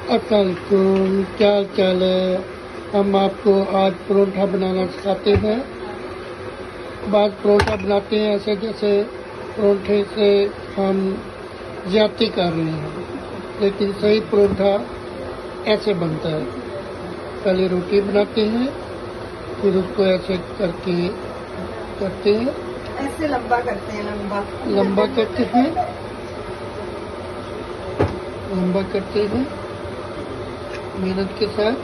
अस्सलामुअलैकुम, क्या हाल चाल है। हम आपको आज परोठा बनाना सिखाते हैं। बाद परोठा बनाते हैं ऐसे जैसे परोठे से हम ज्यादती कर रहे हैं, लेकिन सही परोठा ऐसे बनता है। पहले रोटी बनाते हैं, फिर उसको ऐसे करके करते हैं, ऐसे लंबा करते हैं, लंबा करते हैं, लंबा करते हैं मेहनत के साथ,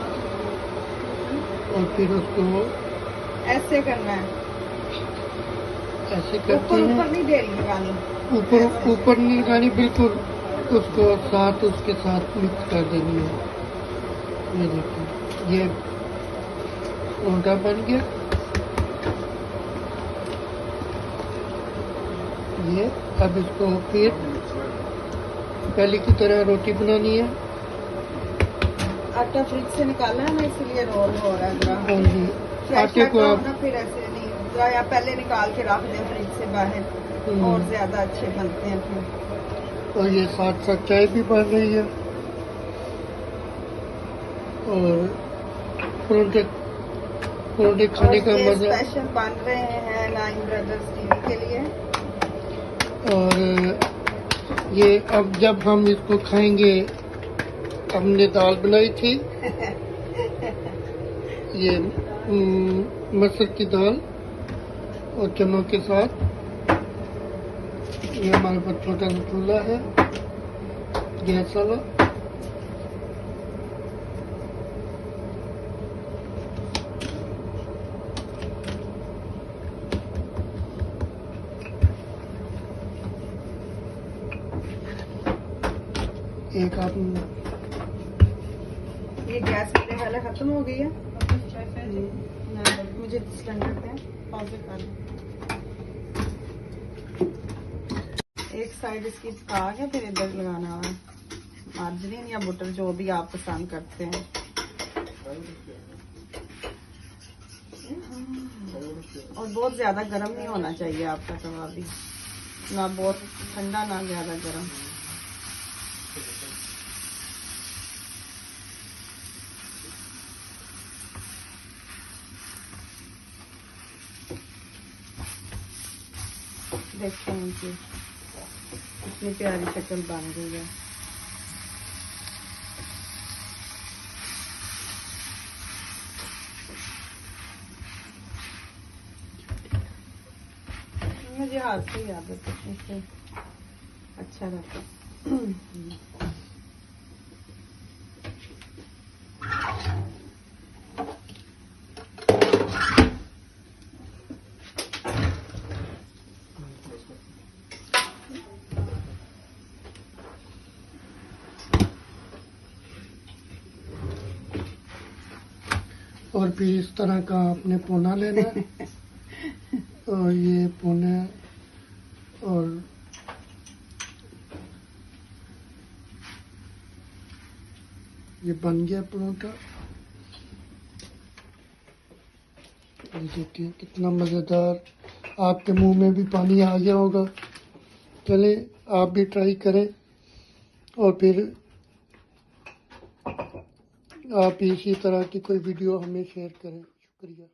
और फिर उसको ऐसे करना है। ऐसे करते हैं। ऊपर नहीं ढेरी लगानी, ऊपर नहीं लगानी, बिल्कुल उसको साथ उसके साथ मिक्स कर देनी है। ये देखिए, ये परोठा बन गया। ये अब इसको फिर पहले की तरह रोटी बनानी है। आटा फ्रिज से निकाला है ना, इसलिए रोल हो रहा है। हाँ जी, आटे को आप फिर ऐसे नहीं, या पहले निकाल के रख दें फ्रिज से बाहर, और ज्यादा अच्छे बनते हैं फिर। और ये साथ साथ चाय भी बन रही है, और परोठे परोठे खाने का मजा। स्पेशल बन रहे हैं नाइन ब्रदर्स टीवी के लिए। और ये अब जब हम इसको खाएंगे, हमने दाल बनाई थी ये मसूर की दाल और चनों के साथ। ये हमारे पास छोटा सा चूल्हा है गैस वाला। एक आप ये गैस मेरे वाला खत्म हो गई है, मुझे सिलेंडर पे पॉज कर। एक साइड इसकी पका के फिर इधर लगाना है मार्जरीन या बटर, जो भी आप पसंद करते हैं। और बहुत ज्यादा गर्म नहीं होना चाहिए आपका तवा भी, ना बहुत ठंडा ना ज्यादा गर्म। देखते हैं कि कितनी प्यारी शक्ल बन गई है। मुझे हाथ से ही आदत है, इससे अच्छा रहता। और फिर इस तरह का आपने पोना लेना है और ये पोना, और ये बन गया परोठा। ये देखिए कितना मज़ेदार, आपके मुंह में भी पानी आ गया होगा। चले आप भी ट्राई करें, और फिर आप इसी तरह की कोई वीडियो हमें शेयर करें। शुक्रिया।